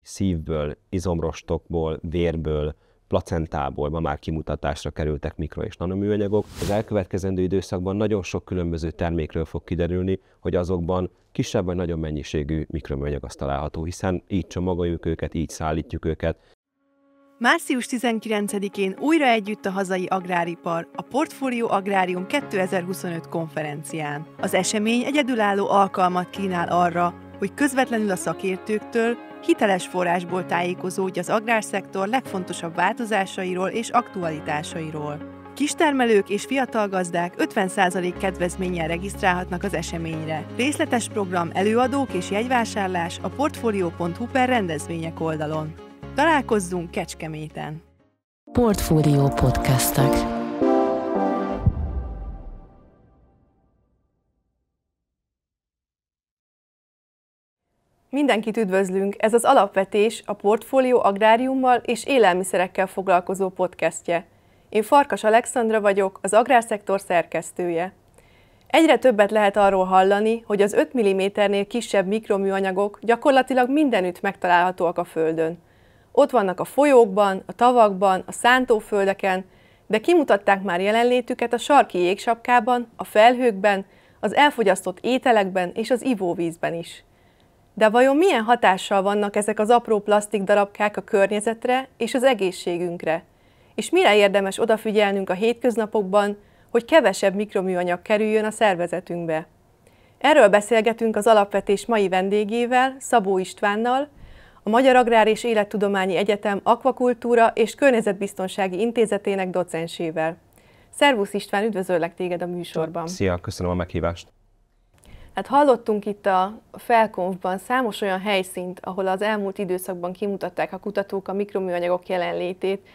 szívből, izomrostokból, vérből, placentából ma már kimutatásra kerültek mikro- és nanoműanyagok. Az elkövetkezendő időszakban nagyon sok különböző termékről fog kiderülni, hogy azokban kisebb vagy nagyobb mennyiségű mikroműanyag az található, hiszen így csomagoljuk őket, így szállítjuk őket. Március 19-én újra együtt a hazai agráripar a Portfolio Agrárium 2025 konferencián. Az esemény egyedülálló alkalmat kínál arra, hogy közvetlenül a szakértőktől, hiteles forrásból tájékozódj az agrárszektor legfontosabb változásairól és aktualitásairól. Kistermelők és fiatal gazdák 50% kedvezménnyel regisztrálhatnak az eseményre. Részletes program, előadók és jegyvásárlás a portfolio.hu/rendezvények oldalon. Találkozzunk Kecskeméten! Portfolio podcastek. Mindenkit üdvözlünk! Ez az Alapvetés, a Portfolio Agráriummal és élelmiszerekkel foglalkozó podcastje. Én Farkas Alexandra vagyok, az agrárszektor szerkesztője. Egyre többet lehet arról hallani, hogy az 5 mm-nél kisebb mikroműanyagok gyakorlatilag mindenütt megtalálhatóak a Földön. Ott vannak a folyókban, a tavakban, a szántóföldeken, de kimutatták már jelenlétüket a sarki jégsapkában, a felhőkben, az elfogyasztott ételekben és az ivóvízben is. De vajon milyen hatással vannak ezek az apró plasztikdarabkák a környezetre és az egészségünkre? És mire érdemes odafigyelnünk a hétköznapokban, hogy kevesebb mikroműanyag kerüljön a szervezetünkbe? Erről beszélgetünk az Alapvetés mai vendégével, Szabó Istvánnal, a Magyar Agrár és Élettudományi Egyetem Akvakultúra és Környezetbiztonsági Intézetének docensével. Szervusz István, üdvözöllek téged a műsorban. Szia, köszönöm a meghívást. Hát hallottunk itt a felkonfban számos olyan helyszínt, ahol az elmúlt időszakban kimutatták a kutatók a mikroműanyagok jelenlétét,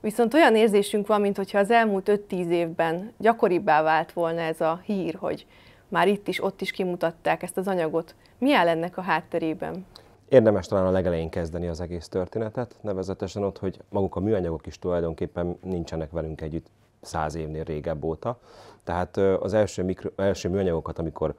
viszont olyan érzésünk van, mintha az elmúlt 5-10 évben gyakoribbá vált volna ez a hír, hogy már itt is, ott is kimutatták ezt az anyagot. Mi áll ennek a hátterében? Érdemes talán a legelején kezdeni az egész történetet, nevezetesen ott, hogy maguk a műanyagok is tulajdonképpen nincsenek velünk együtt 100 évnél régebb óta. Tehát az első műanyagokat, amikor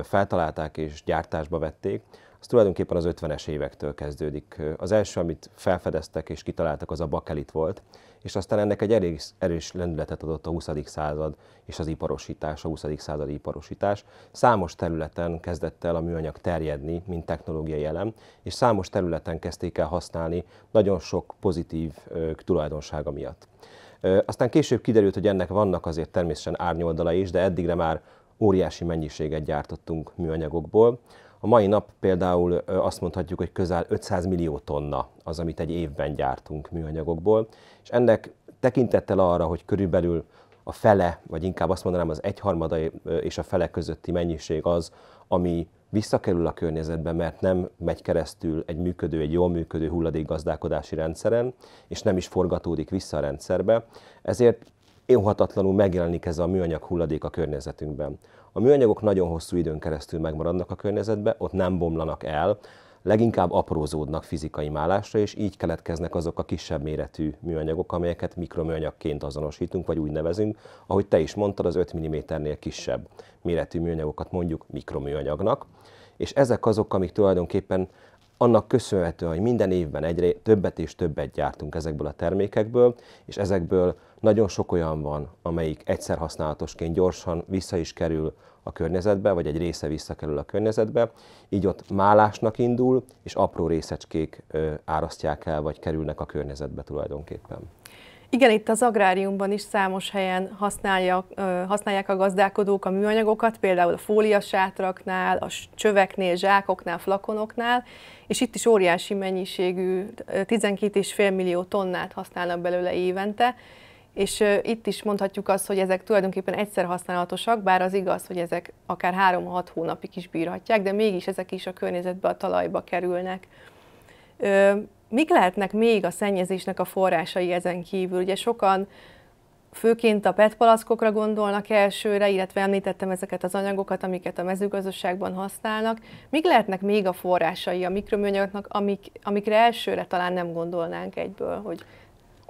feltalálták és gyártásba vették, az tulajdonképpen az 50-es évektől kezdődik. Az első, amit felfedeztek és kitaláltak, az a bakelit volt, és aztán ennek egy elég erős lendületet adott a 20. század és az iparosítás, a 20. századi iparosítás. Számos területen kezdett el a műanyag terjedni, mint technológiai elem, és számos területen kezdték el használni nagyon sok pozitív tulajdonsága miatt. Aztán később kiderült, hogy ennek vannak azért természetesen árnyoldalai is, de eddigre már óriási mennyiséget gyártottunk műanyagokból. A mai nap például azt mondhatjuk, hogy közel 500 millió tonna az, amit egy évben gyártunk műanyagokból, és ennek tekintettel arra, hogy körülbelül a fele, vagy inkább azt mondanám az egyharmada és a fele közötti mennyiség az, ami visszakerül a környezetbe, mert nem megy keresztül egy jól működő hulladékgazdálkodási rendszeren, és nem is forgatódik vissza a rendszerbe, ezért óhatatlanul megjelenik ez a műanyag hulladék a környezetünkben. A műanyagok nagyon hosszú időn keresztül megmaradnak a környezetben, ott nem bomlanak el, leginkább aprózódnak fizikai málásra, és így keletkeznek azok a kisebb méretű műanyagok, amelyeket mikroműanyagként azonosítunk, vagy úgy nevezünk, ahogy te is mondtad, az 5 mm-nél kisebb méretű műanyagokat mondjuk mikroműanyagnak. És ezek azok, amik tulajdonképpen annak köszönhetően, hogy minden évben egyre többet és többet gyártunk ezekből a termékekből, és ezekből nagyon sok olyan van, amelyik egyszer használatosként gyorsan vissza is kerül a környezetbe, vagy egy része visszakerül a környezetbe, így ott málásnak indul, és apró részecskék árasztják el, vagy kerülnek a környezetbe tulajdonképpen. Igen, itt az agráriumban is számos helyen használják a gazdálkodók a műanyagokat, például a fóliasátraknál, a csöveknél, zsákoknál, flakonoknál, és itt is óriási mennyiségű, 12,5 millió tonnát használnak belőle évente, és itt is mondhatjuk azt, hogy ezek tulajdonképpen egyszer használatosak, bár az igaz, hogy ezek akár 3-6 hónapig is bírhatják, de mégis ezek is a környezetbe, a talajba kerülnek. Mik lehetnek még a szennyezésnek a forrásai ezen kívül? Ugye sokan főként a PET palackokra gondolnak elsőre, illetve említettem ezeket az anyagokat, amiket a mezőgazdaságban használnak. Mik lehetnek még a forrásai a mikroműanyagoknak, amikre elsőre talán nem gondolnánk egyből, hogy...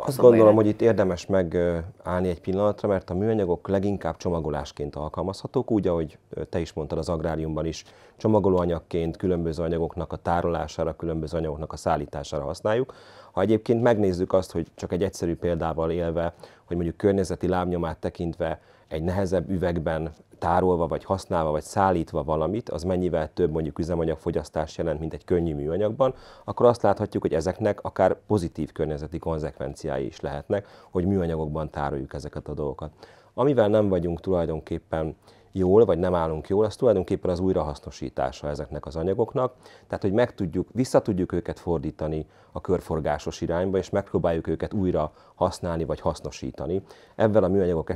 Azt gondolom, hogy itt érdemes megállni egy pillanatra, mert a műanyagok leginkább csomagolásként alkalmazhatók, úgy, ahogy te is mondtad, az agráriumban is csomagolóanyagként különböző anyagoknak a tárolására, különböző anyagoknak a szállítására használjuk. Ha egyébként megnézzük azt, hogy csak egy egyszerű példával élve, hogy mondjuk környezeti lábnyomát tekintve egy nehezebb üvegben tárolva, vagy használva, vagy szállítva valamit, az mennyivel több mondjuk üzemanyagfogyasztást jelent, mint egy könnyű műanyagban, akkor azt láthatjuk, hogy ezeknek akár pozitív környezeti konzekvenciái is lehetnek, hogy műanyagokban tároljuk ezeket a dolgokat. Amivel nem vagyunk tulajdonképpen jól, vagy nem állunk jól, az tulajdonképpen az újrahasznosítása ezeknek az anyagoknak. Tehát, hogy vissza tudjuk őket fordítani a körforgásos irányba, és megpróbáljuk őket újra használni, vagy hasznosítani. Ebben a műanyagok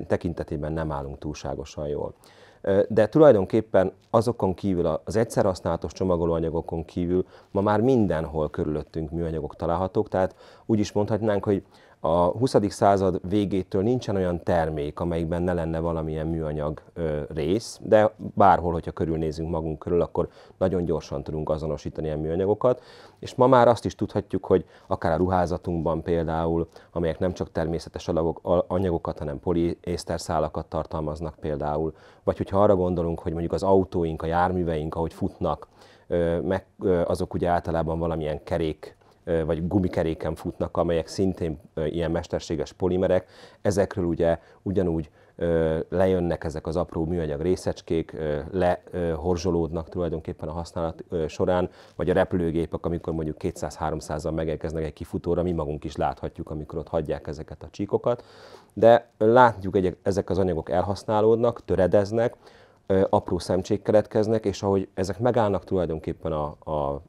tekintetében nem állunk túlságosan jól. De tulajdonképpen azokon kívül, az egyszer használatos csomagolóanyagokon kívül ma már mindenhol körülöttünk műanyagok találhatók, tehát úgy is mondhatnánk, hogy a 20. század végétől nincsen olyan termék, amelyikben ne lenne valamilyen műanyag rész, de bárhol, hogyha körülnézünk magunk körül, akkor nagyon gyorsan tudunk azonosítani ilyen műanyagokat. És ma már azt is tudhatjuk, hogy akár a ruházatunkban például, amelyek nem csak természetes anyagokat, hanem poliészterszálakat tartalmaznak például, vagy hogyha arra gondolunk, hogy mondjuk az autóink, a járműveink, ahogy futnak, azok ugye általában valamilyen kerék, vagy gumikeréken futnak, amelyek szintén ilyen mesterséges polimerek. Ezekről ugye ugyanúgy lejönnek ezek az apró műanyag részecskék, lehorzsolódnak tulajdonképpen a használat során, vagy a repülőgépek, amikor mondjuk 200-300-an megérkeznek egy kifutóra, mi magunk is láthatjuk, amikor ott hagyják ezeket a csíkokat. De látjuk, hogy ezek az anyagok elhasználódnak, töredeznek, apró szemcsék keletkeznek, és ahogy ezek megállnak tulajdonképpen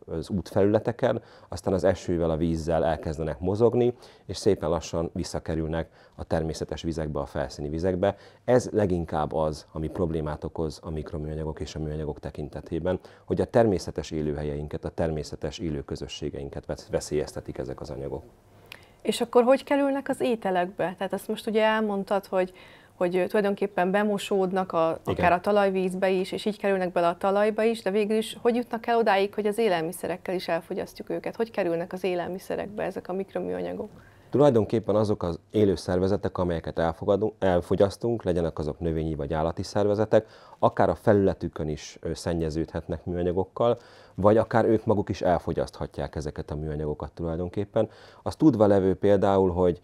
az útfelületeken, aztán az esővel, a vízzel elkezdenek mozogni, és szépen lassan visszakerülnek a természetes vizekbe, a felszíni vizekbe. Ez leginkább az, ami problémát okoz a mikroműanyagok és a műanyagok tekintetében, hogy a természetes élőhelyeinket, a természetes élőközösségeinket veszélyeztetik ezek az anyagok. És akkor hogy kerülnek az ételekbe? Tehát azt most ugye elmondtad, hogy tulajdonképpen bemosódnak akár a talajvízbe is, és így kerülnek bele a talajba is, de végül is hogy jutnak el odáig, hogy az élelmiszerekkel is elfogyasztjuk őket? Hogy kerülnek az élelmiszerekbe ezek a mikroműanyagok? Tulajdonképpen azok az élő szervezetek, amelyeket elfogyasztunk, legyenek azok növényi vagy állati szervezetek, akár a felületükön is szennyeződhetnek műanyagokkal, vagy akár ők maguk is elfogyaszthatják ezeket a műanyagokat tulajdonképpen. Az tudva levő például, hogy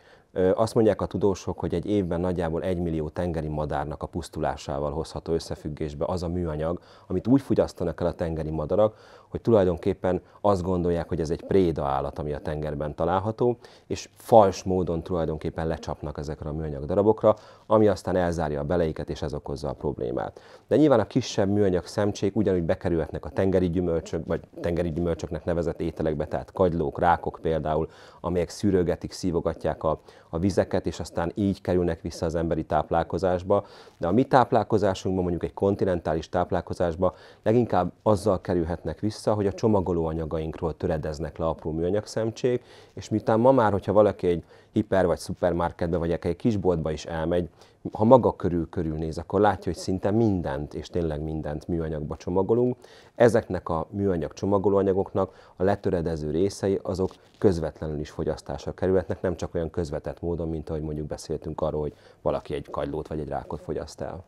azt mondják a tudósok, hogy egy évben nagyjából 1 millió tengeri madárnak a pusztulásával hozható összefüggésbe az a műanyag, amit úgy fogyasztanak el a tengeri madarak, hogy tulajdonképpen azt gondolják, hogy ez egy préda állat, ami a tengerben található, és fals módon tulajdonképpen lecsapnak ezekre a műanyag darabokra, ami aztán elzárja a beleiket, és ez okozza a problémát. De nyilván a kisebb műanyag szemcsék ugyanúgy bekerülhetnek a tengeri gyümölcsök, vagy tengeri gyümölcsöknek nevezett ételekbe, tehát kagylók, rákok például, amelyek szűrögetik, szívogatják a vizeket, és aztán így kerülnek vissza az emberi táplálkozásba. De a mi táplálkozásunkban, mondjuk egy kontinentális táplálkozásba leginkább azzal kerülhetnek vissza, hogy a csomagolóanyagainkról töredeznek le apró műanyagszemcsék, és miután ma már, hogyha valaki egy hiper vagy szupermarketbe, vagy egy kisboltba is elmegy, ha maga körülnéz, akkor látja, hogy szinte mindent, és tényleg mindent műanyagba csomagolunk. Ezeknek a műanyag csomagolóanyagoknak a letöredező részei azok közvetlenül is fogyasztásra kerülhetnek, nem csak olyan közvetett módon, mint ahogy mondjuk beszéltünk arról, hogy valaki egy kagylót vagy egy rákot fogyaszt el.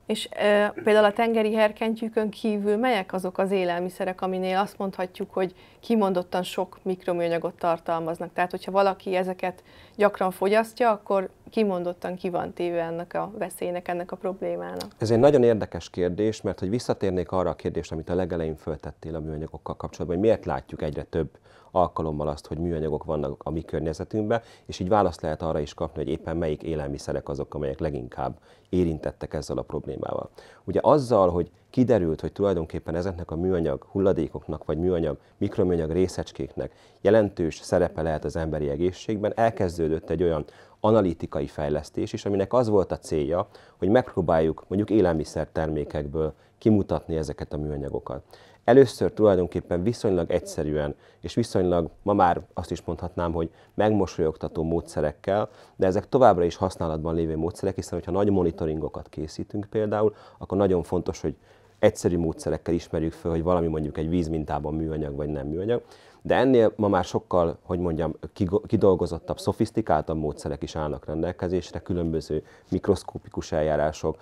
És például a tengeri herkentyűkön kívül melyek azok az élelmiszerek, aminél azt mondhatjuk, hogy kimondottan sok mikroműanyagot tartalmaznak? Tehát, hogyha valaki ezeket gyakran fogyasztja, akkor kimondottan ki van téve ennek a veszélynek, ennek a problémának. Ez egy nagyon érdekes kérdés, mert hogy visszatérnék arra a kérdésre, amit a legelején föltettél a műanyagokkal kapcsolatban, hogy miért látjuk egyre több alkalommal azt, hogy műanyagok vannak a mi környezetünkben, és így választ lehet arra is kapni, hogy éppen melyik élelmiszerek azok, amelyek leginkább érintettek ezzel a problémával. Ugye azzal, hogy kiderült, hogy tulajdonképpen ezeknek a műanyag hulladékoknak, vagy mikroműanyag részecskéknek jelentős szerepe lehet az emberi egészségben, elkezdődött egy olyan analitikai fejlesztés is, aminek az volt a célja, hogy megpróbáljuk mondjuk élelmiszertermékekből kimutatni ezeket a műanyagokat. Először tulajdonképpen viszonylag egyszerűen, és viszonylag ma már azt is mondhatnám, hogy megmosolyogtató módszerekkel, de ezek továbbra is használatban lévő módszerek, hiszen hogyha nagy monitoringokat készítünk például, akkor nagyon fontos, hogy egyszerű módszerekkel ismerjük fel, hogy valami mondjuk egy vízmintában műanyag vagy nem műanyag. De ennél ma már sokkal, hogy mondjam, kidolgozottabb, szofisztikáltabb módszerek is állnak rendelkezésre, különböző mikroszkópikus eljárások,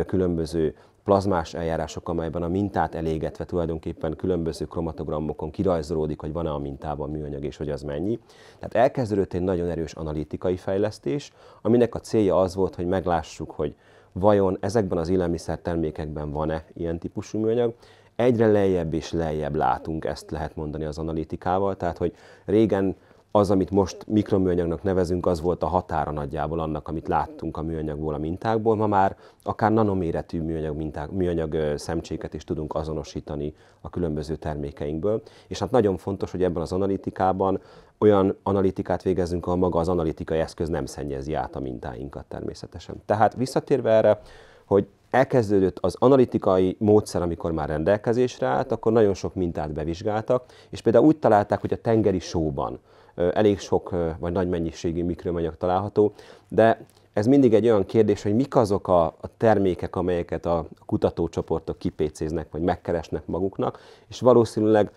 különböző plazmás eljárások, amelyben a mintát elégetve tulajdonképpen különböző kromatogramokon kirajzolódik, hogy van-e a mintában műanyag és hogy az mennyi. Tehát elkezdődött egy nagyon erős analitikai fejlesztés, aminek a célja az volt, hogy meglássuk, hogy vajon ezekben az élelmiszertermékekben van-e ilyen típusú műanyag. Egyre lejjebb és lejjebb látunk, ezt lehet mondani az analitikával, tehát hogy régen az, amit most mikroműanyagnak nevezünk, az volt a határa nagyjából annak, amit láttunk a műanyagból, a mintákból. Ma már akár nanoméretű műanyag szemcséket is tudunk azonosítani a különböző termékeinkből. És hát nagyon fontos, hogy ebben az analitikában olyan analitikát végezzünk, ahol maga az analitikai eszköz nem szennyezi át a mintáinkat természetesen. Tehát visszatérve erre, hogy elkezdődött az analitikai módszer, amikor már rendelkezésre állt, akkor nagyon sok mintát bevizsgáltak, és például úgy találták, hogy a tengeri sóban elég sok vagy nagy mennyiségű mikroműanyag található, de ez mindig egy olyan kérdés, hogy mik azok a termékek, amelyeket a kutatócsoportok kipécéznek, vagy megkeresnek maguknak, és valószínűleg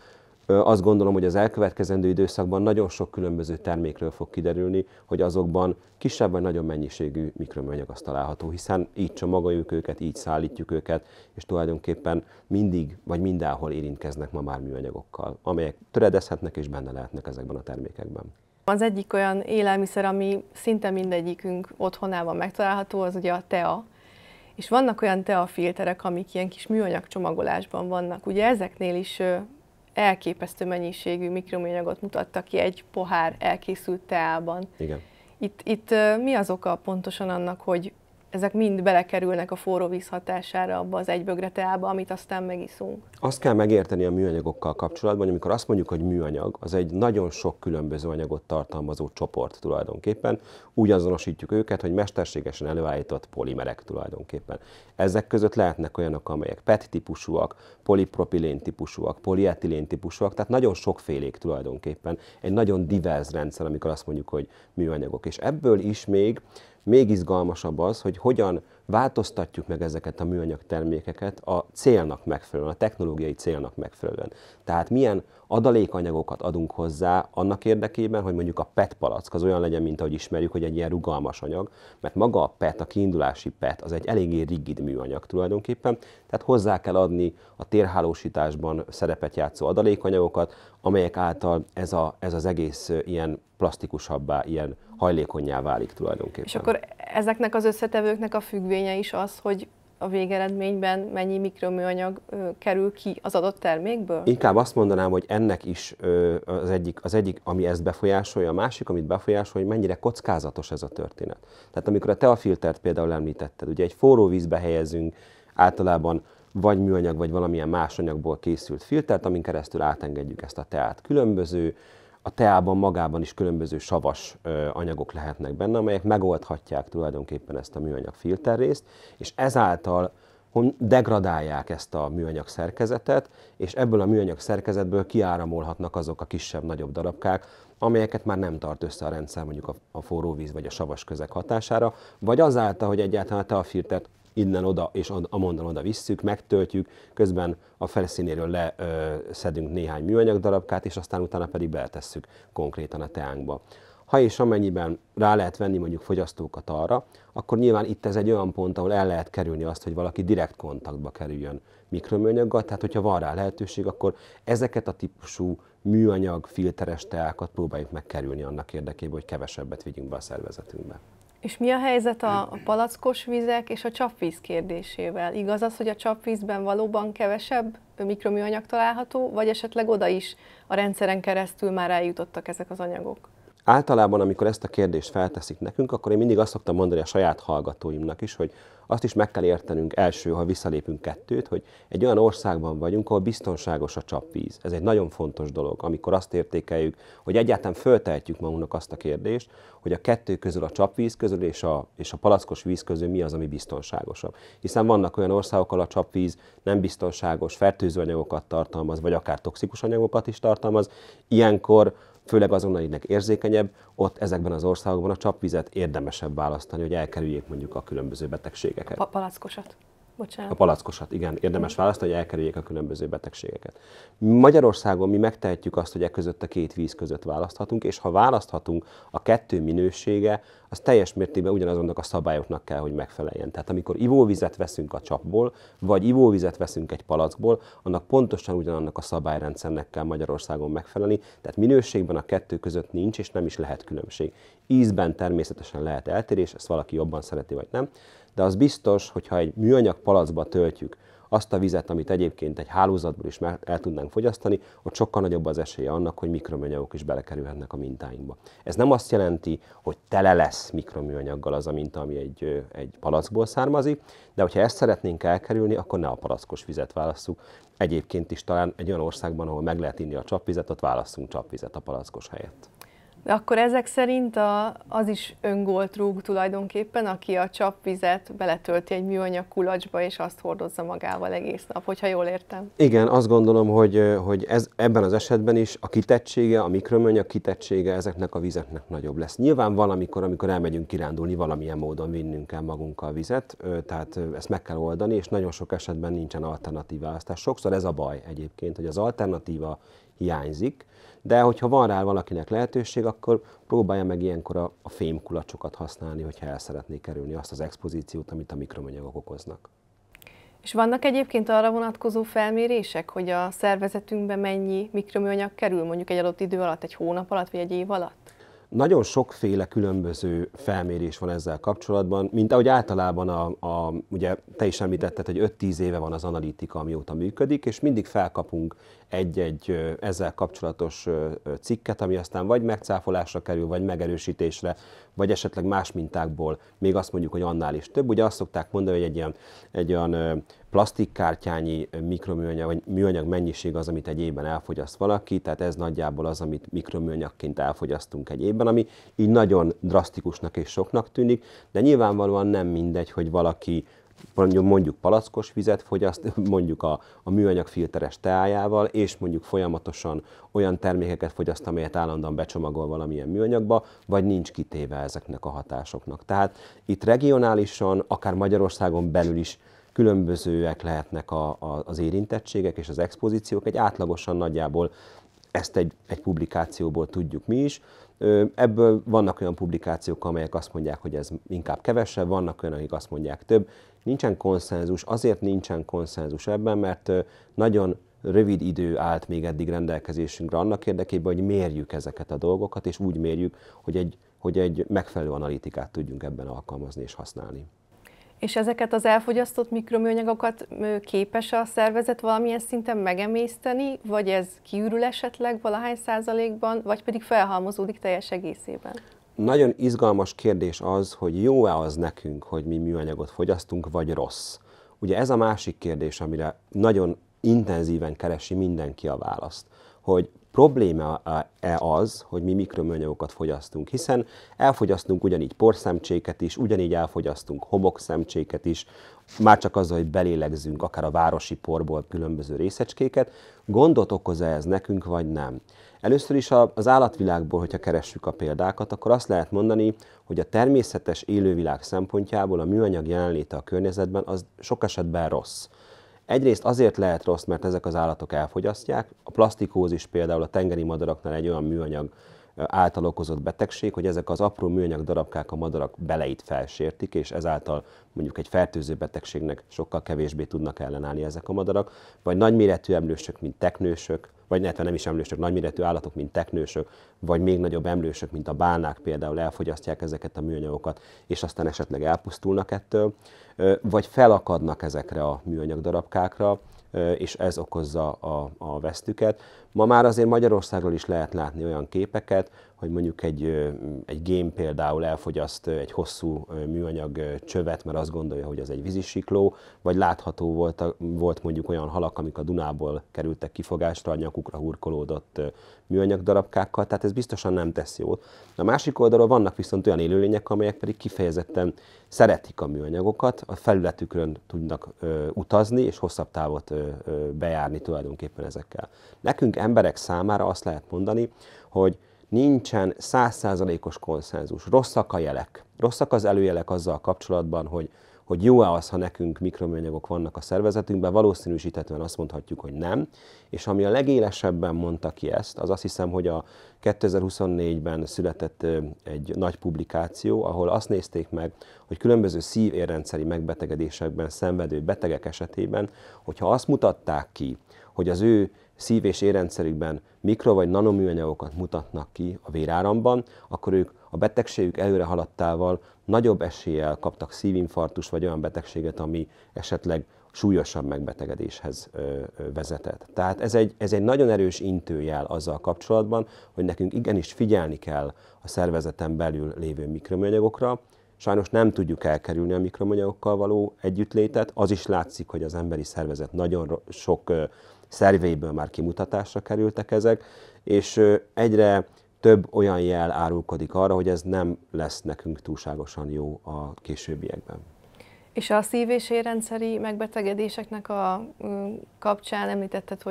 azt gondolom, hogy az elkövetkezendő időszakban nagyon sok különböző termékről fog kiderülni, hogy azokban kisebb vagy nagyobb mennyiségű mikroműanyag az található, hiszen így csomagoljuk őket, így szállítjuk őket, és tulajdonképpen mindig vagy mindenhol érintkeznek ma már műanyagokkal, amelyek töredezhetnek és benne lehetnek ezekben a termékekben. Az egyik olyan élelmiszer, ami szinte mindegyikünk otthonában megtalálható, az ugye a tea. És vannak olyan teafilterek, amik ilyen kis műanyag csomagolásban vannak. Ugye ezeknél is elképesztő mennyiségű mikroműanyagot mutattak ki egy pohár elkészült teában. Igen. Itt mi az oka pontosan annak, hogy ezek mind belekerülnek a forró víz hatására abba az egybögre teába, amit aztán megiszunk? Azt kell megérteni a műanyagokkal kapcsolatban, hogy amikor azt mondjuk, hogy műanyag, az egy nagyon sok különböző anyagot tartalmazó csoport tulajdonképpen. Úgy azonosítjuk őket, hogy mesterségesen előállított polimerek tulajdonképpen. Ezek között lehetnek olyanok, amelyek PET típusúak, polipropilén típusúak, polietilén típusúak, tehát nagyon sokfélék tulajdonképpen. Egy nagyon divers rendszer, amikor azt mondjuk, hogy műanyagok. És ebből is még izgalmasabb az, hogy hogyan változtatjuk meg ezeket a műanyag termékeket a célnak megfelelően, a technológiai célnak megfelelően. Tehát milyen adalékanyagokat adunk hozzá annak érdekében, hogy mondjuk a PET palack az olyan legyen, mint ahogy ismerjük, hogy egy ilyen rugalmas anyag, mert maga a PET, a kiindulási PET, az egy eléggé rigid műanyag tulajdonképpen, tehát hozzá kell adni a térhálósításban szerepet játszó adalékanyagokat, amelyek által ez az egész ilyen plastikusabbá, ilyen hajlékonnyá válik tulajdonképpen. És akkor ezeknek az összetevőknek a függvénye is az, hogy a végeredményben mennyi mikroműanyag kerül ki az adott termékből? Inkább azt mondanám, hogy ennek is az egyik, ami ezt befolyásolja, a másik, amit befolyásolja, hogy mennyire kockázatos ez a történet. Tehát amikor a teafiltert például említetted, ugye egy forró vízbe helyezünk általában vagy műanyag, vagy valamilyen más anyagból készült filtert, amin keresztül átengedjük ezt a teát. A teában magában is különböző savas anyagok lehetnek benne, amelyek megoldhatják tulajdonképpen ezt a műanyag filterrészt, és ezáltal degradálják ezt a műanyag szerkezetet, és ebből a műanyag szerkezetből kiáramolhatnak azok a kisebb-nagyobb darabkák, amelyeket már nem tart össze a rendszer mondjuk a forró víz vagy a savas közeg hatására, vagy azáltal, hogy egyáltalán a teafiltert innen oda és amonnan oda visszük, megtöltjük, közben a felszínéről leszedünk néhány műanyag darabkát, és aztán utána pedig beletesszük konkrétan a teánkba. Ha és amennyiben rá lehet venni mondjuk fogyasztókat arra, akkor nyilván itt ez egy olyan pont, ahol el lehet kerülni azt, hogy valaki direkt kontaktba kerüljön mikroműanyaggal, tehát hogyha van rá lehetőség, akkor ezeket a típusú műanyag filteres teákat próbáljuk megkerülni annak érdekében, hogy kevesebbet vigyünk be a szervezetünkbe. És mi a helyzet a palackos vizek és a csapvíz kérdésével? Igaz az, hogy a csapvízben valóban kevesebb mikroműanyag található, vagy esetleg oda is a rendszeren keresztül már eljutottak ezek az anyagok? Általában, amikor ezt a kérdést felteszik nekünk, akkor én mindig azt szoktam mondani a saját hallgatóimnak is, hogy azt is meg kell értenünk ha visszalépünk kettőt, hogy egy olyan országban vagyunk, ahol biztonságos a csapvíz. Ez egy nagyon fontos dolog, amikor azt értékeljük, hogy egyáltalán föltehetjük magunknak azt a kérdést, hogy a kettő közül, a csapvíz közül és a palackos víz közül mi az, ami biztonságosabb. Hiszen vannak olyan országok, ahol a csapvíz nem biztonságos, fertőző anyagokat tartalmaz, vagy akár toxikus anyagokat is tartalmaz. Ilyenkor főleg azon, akinek érzékenyebb, ott ezekben az országokban a csapvizet érdemesebb választani, hogy elkerüljék mondjuk a különböző betegségeket. Palackosat. bocsánat. A palackosat, igen, érdemes választani, hogy elkerüljék a különböző betegségeket. Magyarországon mi megtehetjük azt, hogy között a két víz között választhatunk, és ha választhatunk, a kettő minősége, az teljes mértékben ugyanazonnak a szabályoknak kell, hogy megfeleljen. Tehát amikor ivóvizet veszünk a csapból, vagy ivóvizet veszünk egy palackból, annak pontosan ugyanannak a szabályrendszernek kell Magyarországon megfelelni, tehát minőségben a kettő között nincs, és nem is lehet különbség. Ízben természetesen lehet eltérés, ezt valaki jobban szereti, vagy nem, de az biztos, hogyha egy műanyag palackba töltjük azt a vizet, amit egyébként egy hálózatból is el tudnánk fogyasztani, ott sokkal nagyobb az esélye annak, hogy mikroműanyagok is belekerülhetnek a mintáinkba. Ez nem azt jelenti, hogy tele lesz mikroműanyaggal az a minta, ami egy palackból származik, de hogyha ezt szeretnénk elkerülni, akkor ne a palackos vizet válasszuk. Egyébként is talán egy olyan országban, ahol meg lehet inni a csapvizet, ott válasszunk csapvizet a palackos helyett. De akkor ezek szerint az is öngolt rúg tulajdonképpen, aki a csapvizet beletölti egy műanyag kulacsba, és azt hordozza magával egész nap, hogyha jól értem. Igen, azt gondolom, hogy ebben az esetben is a kitettsége, a mikroműanyag kitettsége ezeknek a vizeknek nagyobb lesz. Nyilván amikor elmegyünk kirándulni, valamilyen módon vinnünk kell magunkkal vizet, tehát ezt meg kell oldani, és nagyon sok esetben nincsen alternatív választás. Sokszor ez a baj egyébként, hogy az alternatíva hiányzik, de hogyha van rá valakinek lehetőség, akkor próbálja meg ilyenkor a fémkulacsokat használni, hogyha el szeretné kerülni azt az expozíciót, amit a mikroműanyagok okoznak. És vannak egyébként arra vonatkozó felmérések, hogy a szervezetünkben mennyi mikroműanyag kerül mondjuk egy adott idő alatt, egy hónap alatt, vagy egy év alatt? Nagyon sokféle különböző felmérés van ezzel kapcsolatban, mint ahogy általában ugye te is említetted, hogy 5-10 éve van az analitika, amióta működik, és mindig felkapunk egy ezzel kapcsolatos cikket, ami aztán vagy megcáfolásra kerül, vagy megerősítésre, vagy esetleg más mintákból még azt mondjuk, hogy annál is több. Ugye azt szokták mondani, hogy egy olyan plastikkártyányi mikroműanyag, vagy műanyag mennyiség az, amit egy évben elfogyaszt valaki, tehát ez nagyjából az, amit mikroműanyagként elfogyasztunk egy évben, ami így nagyon drasztikusnak és soknak tűnik, de nyilvánvalóan nem mindegy, hogy valaki mondjuk palackos vizet fogyaszt, mondjuk a műanyag filteres teájával, és mondjuk folyamatosan olyan termékeket fogyaszt, amelyet állandóan becsomagol valamilyen műanyagba, vagy nincs kitéve ezeknek a hatásoknak. Tehát itt regionálisan, akár Magyarországon belül is különbözőek lehetnek az érintettségek és az expozíciók. Egy átlagosan nagyjából ezt egy publikációból tudjuk mi is. Ebből vannak olyan publikációk, amelyek azt mondják, hogy ez inkább kevesebb, vannak olyan, akik azt mondják több. Nincsen konszenzus, azért nincsen konszenzus ebben, mert nagyon rövid idő állt még eddig rendelkezésünkre annak érdekében, hogy mérjük ezeket a dolgokat, és úgy mérjük, hogy egy megfelelő analitikát tudjunk ebben alkalmazni és használni. És ezeket az elfogyasztott mikroműanyagokat képes a szervezet valamilyen szinten megemészteni, vagy ez kiürül esetleg valahány százalékban, vagy pedig felhalmozódik teljes egészében? Nagyon izgalmas kérdés az, hogy jó-e az nekünk, hogy mi műanyagot fogyasztunk, vagy rossz. Ugye ez a másik kérdés, amire nagyon intenzíven keresi mindenki a választ, hogy probléma-e az, hogy mi mikroműanyagokat fogyasztunk, hiszen elfogyasztunk ugyanígy porszemcséket is, ugyanígy elfogyasztunk homokszemcséket is, már csak azzal, hogy belélegzünk akár a városi porból különböző részecskéket, gondot okoz-e ez nekünk, vagy nem? Először is az állatvilágból, hogyha keressük a példákat, akkor azt lehet mondani, hogy a természetes élővilág szempontjából a műanyag jelenléte a környezetben az sok esetben rossz. Egyrészt azért lehet rossz, mert ezek az állatok elfogyasztják. A plasztikózis például a tengeri madaraknál egy olyan műanyag által okozott betegség, hogy ezek az apró műanyag darabkák a madarak beleit felsértik, és ezáltal mondjuk egy fertőző betegségnek sokkal kevésbé tudnak ellenállni ezek a madarak, vagy nagyméretű emlősök, mint teknősök, vagy nem is emlősök, nagyméretű állatok, mint teknősök, vagy még nagyobb emlősök, mint a bálnák például elfogyasztják ezeket a műanyagokat, és aztán esetleg elpusztulnak ettől, vagy felakadnak ezekre a műanyag darabkákra, és ez okozza a vesztüket. Ma már azért Magyarországról is lehet látni olyan képeket, hogy mondjuk egy gém például elfogyaszt egy hosszú műanyag csövet, mert azt gondolja, hogy az egy vízisikló, vagy látható volt mondjuk olyan halak, amik a Dunából kerültek kifogásra, a nyakukra hurkolódott műanyag darabkákkal, tehát ez biztosan nem tesz jót. A másik oldalról vannak viszont olyan élőlények, amelyek pedig kifejezetten szeretik a műanyagokat, a felületükön tudnak utazni, és hosszabb távot bejárni tulajdonképpen ezekkel. Nekünk emberek számára azt lehet mondani, hogy nincsen 100%-os konszenzus. Rosszak a jelek. Rosszak az előjelek azzal kapcsolatban, hogy hogy jó-e az, ha nekünk mikroműanyagok vannak a szervezetünkben, valószínűsíthetően azt mondhatjuk, hogy nem. És ami a legélesebben mondta ki ezt, az azt hiszem, hogy a 2024-ben született egy nagy publikáció, ahol azt nézték meg, hogy különböző szív-érrendszeri megbetegedésekben szenvedő betegek esetében, hogyha azt mutatták ki, hogy az ő szív- és érrendszerükben mikro- vagy nanoműanyagokat mutatnak ki a véráramban, akkor ők a betegségük előre haladtával nagyobb eséllyel kaptak szívinfarktus vagy olyan betegséget, ami esetleg súlyosabb megbetegedéshez vezetett. Tehát ez egy nagyon erős intőjel azzal kapcsolatban, hogy nekünk igenis figyelni kell a szervezeten belül lévő mikroműanyagokra. Sajnos nem tudjuk elkerülni a mikroműanyagokkal való együttlétet. Az is látszik, hogy az emberi szervezet nagyon sok szerveiből már kimutatásra kerültek ezek, és egyre több olyan jel árulkodik arra, hogy ez nem lesz nekünk túlságosan jó a későbbiekben. És a szív- és érrendszeri megbetegedéseknek a kapcsán említetted,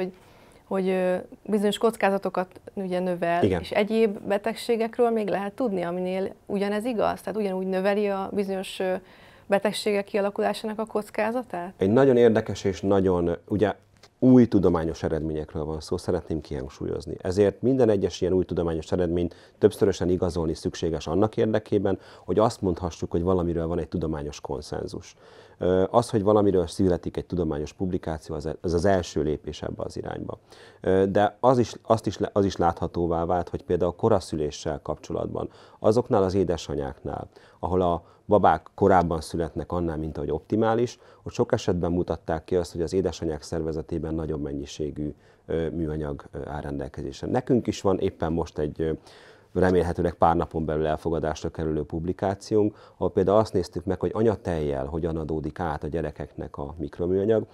hogy bizonyos kockázatokat ugye növel, igen. És egyéb betegségekről még lehet tudni, aminél ugyanez igaz? Tehát ugyanúgy növeli a bizonyos betegségek kialakulásának a kockázatát? Egy nagyon érdekes és nagyon, ugye új tudományos eredményekről van szó, szeretném kihangsúlyozni. Ezért minden egyes ilyen új tudományos eredményt többszörösen igazolni szükséges annak érdekében, hogy azt mondhassuk, hogy valamiről van egy tudományos konszenzus. Az, hogy valamiről születik egy tudományos publikáció, az az első lépés ebbe az irányba. De az is láthatóvá vált, hogy például a koraszüléssel kapcsolatban, azoknál az édesanyáknál, ahol a babák korábban születnek annál, mint ahogy optimális, ott sok esetben mutatták ki azt, hogy az édesanyák szervezetében nagyobb mennyiségű műanyag áll rendelkezésre. Nekünk is van éppen most egy remélhetőleg pár napon belül elfogadásra kerülő publikációnk, ahol például azt néztük meg, hogy anyatejjel hogyan adódik át a gyerekeknek a mikroműanyag.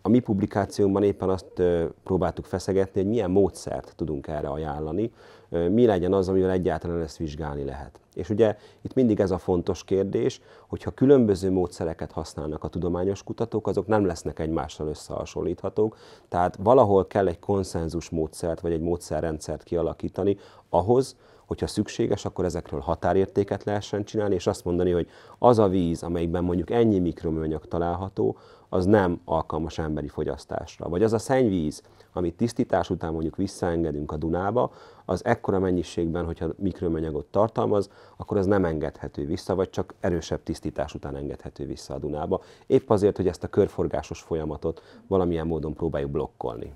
A mi publikációnkban éppen azt próbáltuk feszegetni, hogy milyen módszert tudunk erre ajánlani, mi legyen az, amivel egyáltalán ezt vizsgálni lehet. És ugye itt mindig ez a fontos kérdés, hogyha különböző módszereket használnak a tudományos kutatók, azok nem lesznek egymással összehasonlíthatók, tehát valahol kell egy konszenzus módszert vagy egy módszerrendszert kialakítani ahhoz, hogyha szükséges, akkor ezekről határértéket lehessen csinálni, és azt mondani, hogy az a víz, amelyikben mondjuk ennyi mikroműanyag található, az nem alkalmas emberi fogyasztásra. Vagy az a szennyvíz, amit tisztítás után mondjuk visszaengedünk a Dunába, az ekkora mennyiségben, hogyha mikroműanyagot tartalmaz, akkor az nem engedhető vissza, vagy csak erősebb tisztítás után engedhető vissza a Dunába. Épp azért, hogy ezt a körforgásos folyamatot valamilyen módon próbáljuk blokkolni.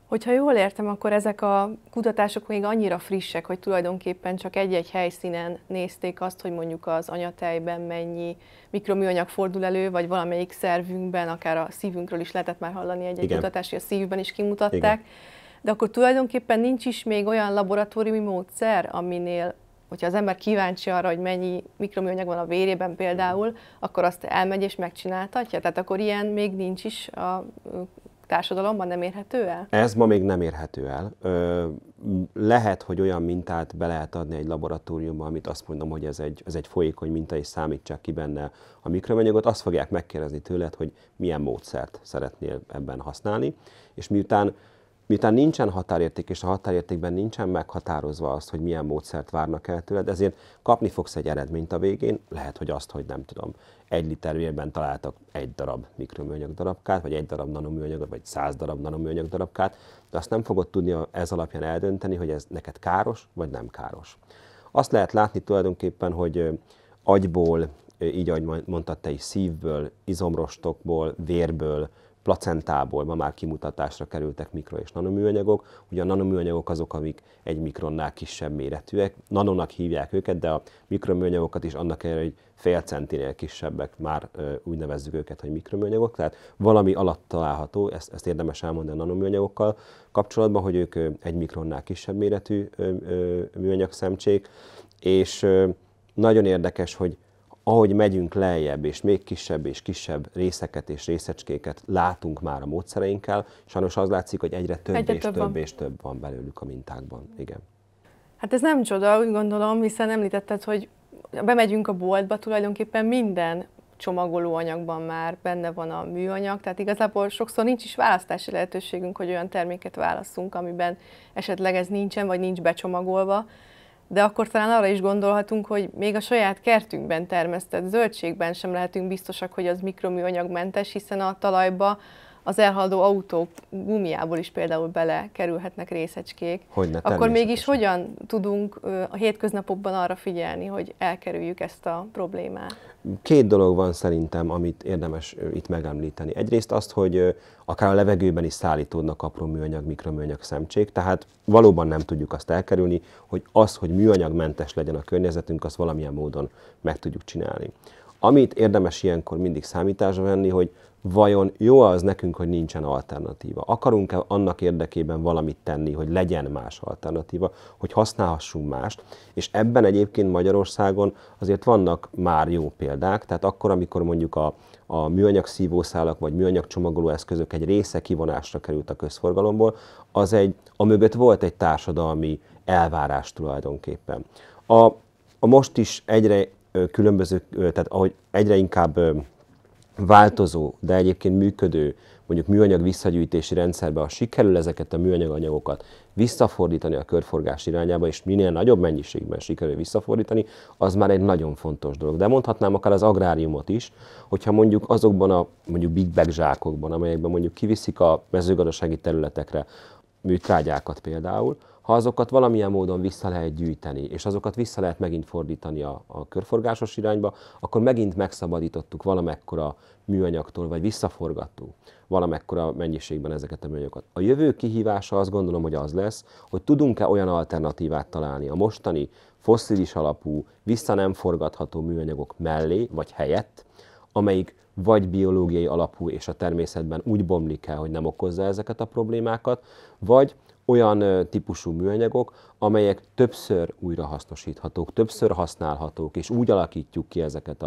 Hogyha jól értem, akkor ezek a kutatások még annyira frissek, hogy tulajdonképpen csak egy-egy helyszínen nézték azt, hogy mondjuk az anyatejben mennyi mikroműanyag fordul elő, vagy valamelyik szervünkben, akár a szívünkről is lehetett már hallani egy kutatást, hogy a szívben is kimutatták. Igen. De akkor tulajdonképpen nincs is még olyan laboratóriumi módszer, aminél, hogyha az ember kíváncsi arra, hogy mennyi mikroműanyag van a vérében például, akkor azt elmegy és megcsináltatja? Tehát akkor ilyen még nincs is a társadalomban, nem érhető el? Ez ma még nem érhető el. Lehet, hogy olyan mintát be lehet adni egy laboratóriumba, amit azt mondom, hogy ez egy folyékony minta, és számítsák ki benne a mikroműanyagot. Azt fogják megkérdezni tőled, hogy milyen módszert szeretnél ebben használni, és miután nincsen határérték, és a határértékben nincsen meghatározva azt, hogy milyen módszert várnak el tőled, ezért kapni fogsz egy eredményt a végén, lehet, hogy azt, hogy nem tudom, 1 liter vérben találtak 1 darab mikroműanyag darabkát, vagy 1 darab nanoműanyagot, vagy 100 darab nanoműanyag darabkát, de azt nem fogod tudni ez alapján eldönteni, hogy ez neked káros, vagy nem káros. Azt lehet látni tulajdonképpen, hogy agyból, így ahogy mondtad te is, szívből, izomrostokból, vérből, placentából ma már kimutatásra kerültek mikro- és nanoműanyagok. Ugye a nanoműanyagok azok, amik 1 mikronnál kisebb méretűek. Nanonak hívják őket, de a mikroműanyagokat is annak ellenére, hogy fél centinél kisebbek, már úgy nevezzük őket, hogy mikroműanyagok. Tehát valami alatt található, ezt érdemes elmondani a nanoműanyagokkal kapcsolatban, hogy ők 1 mikronnál kisebb méretű műanyagszemcsék, és nagyon érdekes, hogy ahogy megyünk lejjebb, és még kisebb részeket és részecskéket látunk már a módszereinkkel, sajnos az látszik, hogy egyre több van belőlük a mintákban. Igen. Hát ez nem csoda, úgy gondolom, hiszen említetted, hogy bemegyünk a boltba, tulajdonképpen minden csomagolóanyagban már benne van a műanyag, tehát igazából sokszor nincs is választási lehetőségünk, hogy olyan terméket válasszunk, amiben esetleg ez nincsen, vagy nincs becsomagolva. de akkor talán arra is gondolhatunk, hogy még a saját kertünkben termesztett zöldségben sem lehetünk biztosak, hogy az mikroműanyagmentes, hiszen a talajba az elhaladó autók gumiából is például belekerülhetnek részecskék. Akkor mégis hogyan tudunk a hétköznapokban arra figyelni, hogy elkerüljük ezt a problémát? Két dolog van szerintem, amit érdemes itt megemlíteni. Egyrészt azt, hogy akár a levegőben is szállítódnak apró műanyag, mikroműanyag szemcsék, tehát valóban nem tudjuk azt elkerülni, hogy műanyagmentes legyen a környezetünk, azt valamilyen módon meg tudjuk csinálni. Amit érdemes ilyenkor mindig számításba venni, hogy vajon jó az nekünk, hogy nincsen alternatíva? Akarunk-e annak érdekében valamit tenni, hogy legyen más alternatíva, hogy használhassunk mást? És ebben egyébként Magyarországon azért vannak már jó példák, tehát akkor, amikor mondjuk a műanyag szívószálak vagy műanyag csomagoló eszközök egy része kivonásra került a közforgalomból, amögött volt egy társadalmi elvárás tulajdonképpen. A most is egyre különböző, tehát ahogy egyre inkább változó, de egyébként működő, mondjuk műanyag visszagyűjtési rendszerbe, ha sikerül ezeket a műanyaganyagokat visszafordítani a körforgás irányába, és minél nagyobb mennyiségben sikerül visszafordítani, az már egy nagyon fontos dolog. De mondhatnám akár az agráriumot is, hogyha mondjuk azokban a mondjuk big bag zsákokban, amelyekben mondjuk kiviszik a mezőgazdasági területekre műtrágyákat például, ha azokat valamilyen módon vissza lehet gyűjteni, és azokat vissza lehet megint fordítani a körforgásos irányba, akkor megint megszabadítottuk valamekkora műanyagtól, vagy visszaforgattuk valamekkora mennyiségben ezeket a műanyagokat. A jövő kihívása azt gondolom, hogy az lesz, hogy tudunk-e olyan alternatívát találni a mostani fosszilis alapú, vissza nem forgatható műanyagok mellé, vagy helyett, amelyik vagy biológiai alapú és a természetben úgy bomlik el, hogy nem okozza ezeket a problémákat, vagy olyan típusú műanyagok, amelyek többször újrahasznosíthatók, többször használhatók, és úgy alakítjuk ki ezeket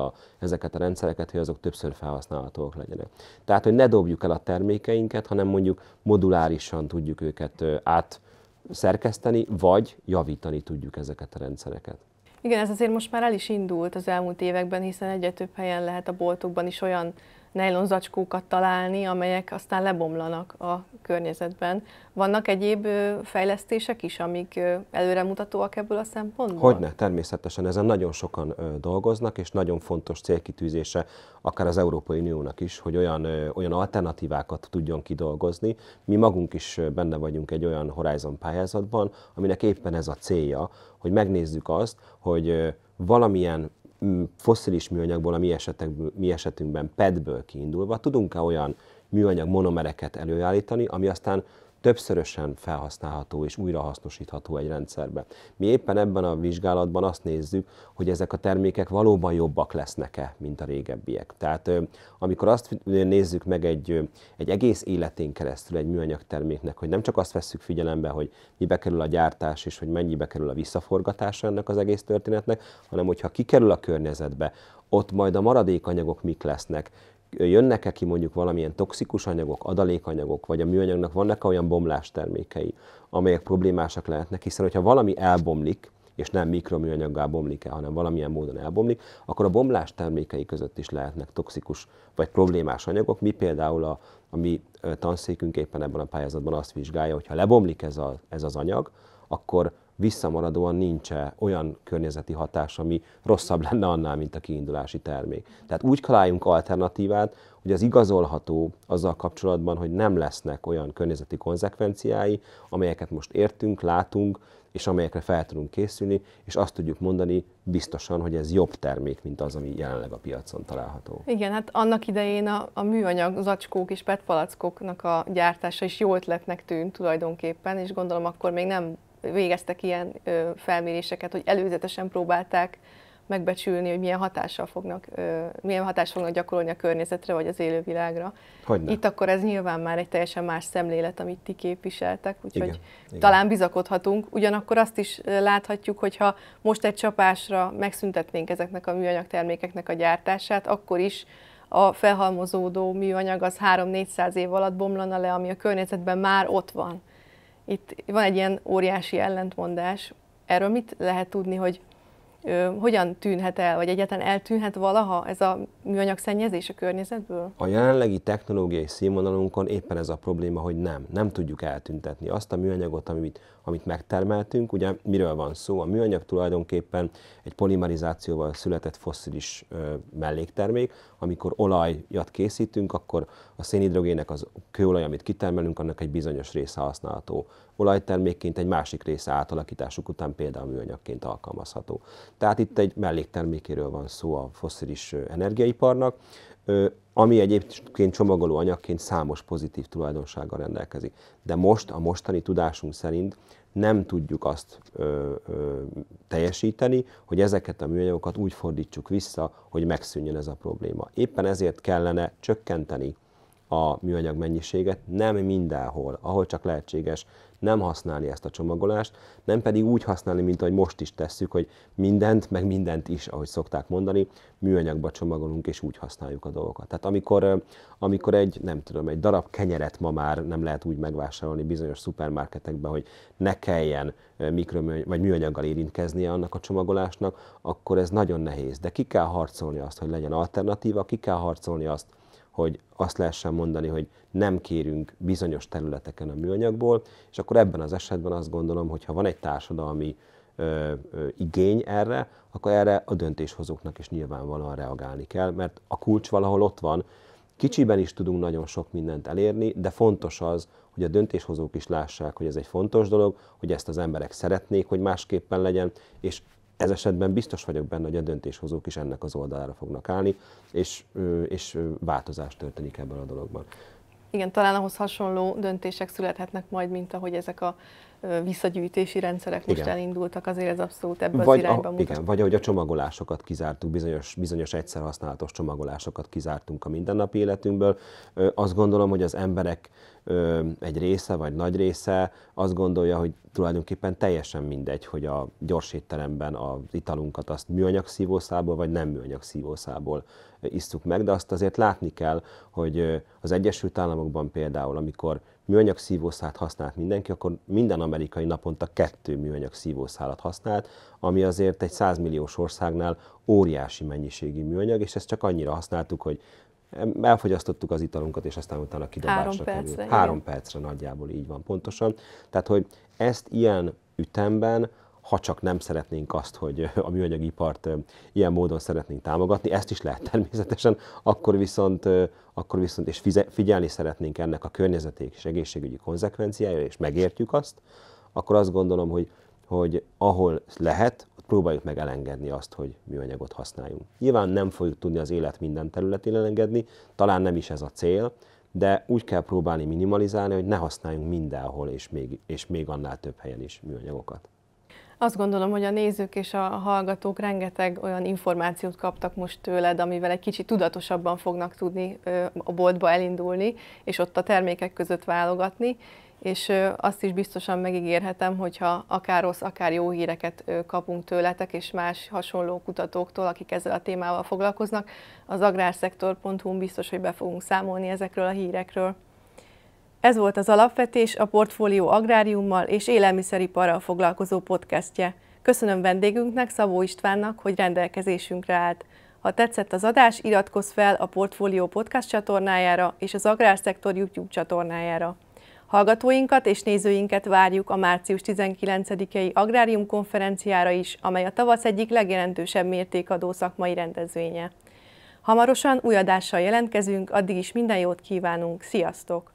a rendszereket, hogy azok többször felhasználhatók legyenek. Tehát, hogy ne dobjuk el a termékeinket, hanem mondjuk modulárisan tudjuk őket átszerkeszteni, vagy javítani tudjuk ezeket a rendszereket. Igen, ez azért most már el is indult az elmúlt években, hiszen egyre több helyen lehet a boltokban is olyan nejlonzacskókat találni, amelyek aztán lebomlanak a környezetben. Vannak egyéb fejlesztések is, amik előremutatóak ebből a szempontból? Hogyne, természetesen ezen nagyon sokan dolgoznak, és nagyon fontos célkitűzése akár az Európai Uniónak is, hogy olyan alternatívákat tudjon kidolgozni. Mi magunk is benne vagyunk egy olyan Horizon pályázatban, aminek éppen ez a célja, hogy megnézzük azt, hogy valamilyen fosszilis műanyagból, a mi esetünkben PET-ből kiindulva, tudunk-e olyan műanyag monomereket előállítani, ami aztán többszörösen felhasználható és újrahasznosítható egy rendszerbe. Mi éppen ebben a vizsgálatban azt nézzük, hogy ezek a termékek valóban jobbak lesznek-e, mint a régebbiek. Tehát amikor azt nézzük meg egy egész életén keresztül egy műanyag terméknek, hogy nem csak azt vesszük figyelembe, hogy mibe kerül a gyártás és hogy mennyibe kerül a visszaforgatása ennek az egész történetnek, hanem hogyha kikerül a környezetbe, ott majd a maradékanyagok mik lesznek, jönnek-e ki mondjuk valamilyen toxikus anyagok, adalékanyagok, vagy a műanyagnak vannak olyan bomlástermékei, amelyek problémásak lehetnek, hiszen hogyha valami elbomlik, és nem mikroműanyaggá bomlik el, hanem valamilyen módon elbomlik, akkor a bomlás termékei között is lehetnek toxikus vagy problémás anyagok. Mi például a mi tanszékünk éppen ebben a pályázatban azt vizsgálja, hogy ha lebomlik ez az anyag, akkor visszamaradóan nincs olyan környezeti hatás, ami rosszabb lenne annál, mint a kiindulási termék. Tehát úgy találjunk alternatívát, hogy az igazolható azzal kapcsolatban, hogy nem lesznek olyan környezeti konzekvenciái, amelyeket most értünk, látunk, és amelyekre fel tudunk készülni, és azt tudjuk mondani biztosan, hogy ez jobb termék, mint az, ami jelenleg a piacon található. Igen, hát annak idején a műanyag zacskók és PET palackoknak a gyártása is jó ötletnek tűnt tulajdonképpen, és gondolom akkor még nem végeztek ilyen felméréseket, hogy előzetesen próbálták megbecsülni, hogy milyen hatást fognak gyakorolni a környezetre vagy az élővilágra. Hogyne. Itt akkor ez nyilván már egy teljesen más szemlélet, amit ti képviseltek, úgyhogy igen. talán bizakodhatunk. Ugyanakkor azt is láthatjuk, hogy ha most egy csapásra megszüntetnénk ezeknek a műanyag termékeknek a gyártását, akkor is a felhalmozódó műanyag az 300-400 év alatt bomlana le, ami a környezetben már ott van. Itt van egy ilyen óriási ellentmondás. Erről mit lehet tudni, hogy hogyan tűnhet el, vagy egyáltalán eltűnhet valaha ez a műanyag szennyezés a környezetből? A jelenlegi technológiai színvonalunkon éppen ez a probléma, hogy nem tudjuk eltüntetni azt a műanyagot, amit megtermeltünk. Ugye miről van szó? A műanyag tulajdonképpen egy polimerizációval született fosszilis melléktermék. Amikor olajat készítünk, akkor a szénhidrogének, az kőolaj, amit kitermelünk, annak egy bizonyos része használható olajtermékként, egy másik része átalakításuk után például műanyagként alkalmazható. Tehát itt egy melléktermékéről van szó a fosszilis energiaiparnak, ami egyébként csomagoló anyagként számos pozitív tulajdonsággal rendelkezik. De most a mostani tudásunk szerint nem tudjuk azt teljesíteni, hogy ezeket a műanyagokat úgy fordítsuk vissza, hogy megszűnjön ez a probléma. Éppen ezért kellene csökkenteni a műanyag mennyiséget, nem mindenhol, ahol csak lehetséges, nem használni ezt a csomagolást, nem pedig úgy használni, mint ahogy most is tesszük, hogy mindent, meg mindent is, ahogy szokták mondani, műanyagba csomagolunk és úgy használjuk a dolgokat. Tehát amikor egy darab kenyeret ma már nem lehet úgy megvásárolni bizonyos szupermarketekben, hogy ne kelljen vagy műanyaggal érintkeznie annak a csomagolásnak, akkor ez nagyon nehéz. De ki kell harcolni azt, hogy legyen alternatíva, ki kell harcolni azt, hogy azt lehessen mondani, hogy nem kérünk bizonyos területeken a műanyagból, és akkor ebben az esetben azt gondolom, hogy ha van egy társadalmi igény erre, akkor erre a döntéshozóknak is nyilvánvalóan reagálni kell, mert a kulcs valahol ott van. Kicsiben is tudunk nagyon sok mindent elérni, de fontos az, hogy a döntéshozók is lássák, hogy ez egy fontos dolog, hogy ezt az emberek szeretnék, hogy másképpen legyen, és ez esetben biztos vagyok benne, hogy a döntéshozók is ennek az oldalára fognak állni, és változást történik ebben a dologban. Igen, talán ahhoz hasonló döntések születhetnek majd, mint ahogy ezek a visszagyűjtési rendszerek most elindultak, azért ez abszolút ebbe az irányba mutat. Igen, vagy ahogy a csomagolásokat kizártuk, bizonyos egyszer használatos csomagolásokat kizártunk a mindennapi életünkből. Azt gondolom, hogy az emberek egy része vagy nagy része azt gondolja, hogy tulajdonképpen teljesen mindegy, hogy a gyorsétteremben az italunkat azt műanyag szívószálból vagy nem műanyag szívószálból isszuk meg, de azt azért látni kell, hogy az Egyesült Államokban például, amikor műanyag szívószálat használt mindenki, akkor minden amerikai naponta 2 műanyag szívószálat használt, ami azért egy 100 milliós országnál óriási mennyiségű műanyag, és ezt csak annyira használtuk, hogy elfogyasztottuk az italunkat, és aztán utána kidobásra került. 3 percre nagyjából, így van pontosan. Tehát, hogy ezt ilyen ütemben, ha csak nem szeretnénk azt, hogy a műanyagipart ilyen módon szeretnénk támogatni, ezt is lehet természetesen, akkor viszont és figyelni szeretnénk ennek a környezeti és egészségügyi konzekvenciájára, és megértjük azt, akkor azt gondolom, hogy ahol lehet, ott próbáljuk meg elengedni azt, hogy műanyagot használjunk. Nyilván nem fogjuk tudni az élet minden területén elengedni, talán nem is ez a cél, de úgy kell próbálni minimalizálni, hogy ne használjunk mindenhol, és még annál több helyen is műanyagokat. Azt gondolom, hogy a nézők és a hallgatók rengeteg olyan információt kaptak most tőled, amivel egy kicsit tudatosabban fognak tudni a boltba elindulni, és ott a termékek között válogatni, és azt is biztosan megígérhetem, hogyha akár rossz, akár jó híreket kapunk tőletek, és más hasonló kutatóktól, akik ezzel a témával foglalkoznak, az agrárszektor.hu-n biztos, hogy be fogunk számolni ezekről a hírekről. Ez volt az Alapvetés, a Portfólió agráriummal és élelmiszeriparral foglalkozó podcastje. Köszönöm vendégünknek, Szabó Istvánnak, hogy rendelkezésünkre állt. Ha tetszett az adás, iratkozz fel a Portfólió podcast csatornájára és az Agrárszektor YouTube csatornájára. Hallgatóinkat és nézőinket várjuk a március 19-i Agrárium konferenciára is, amely a tavasz egyik legjelentősebb mértékadó szakmai rendezvénye. Hamarosan új adással jelentkezünk, addig is minden jót kívánunk, sziasztok!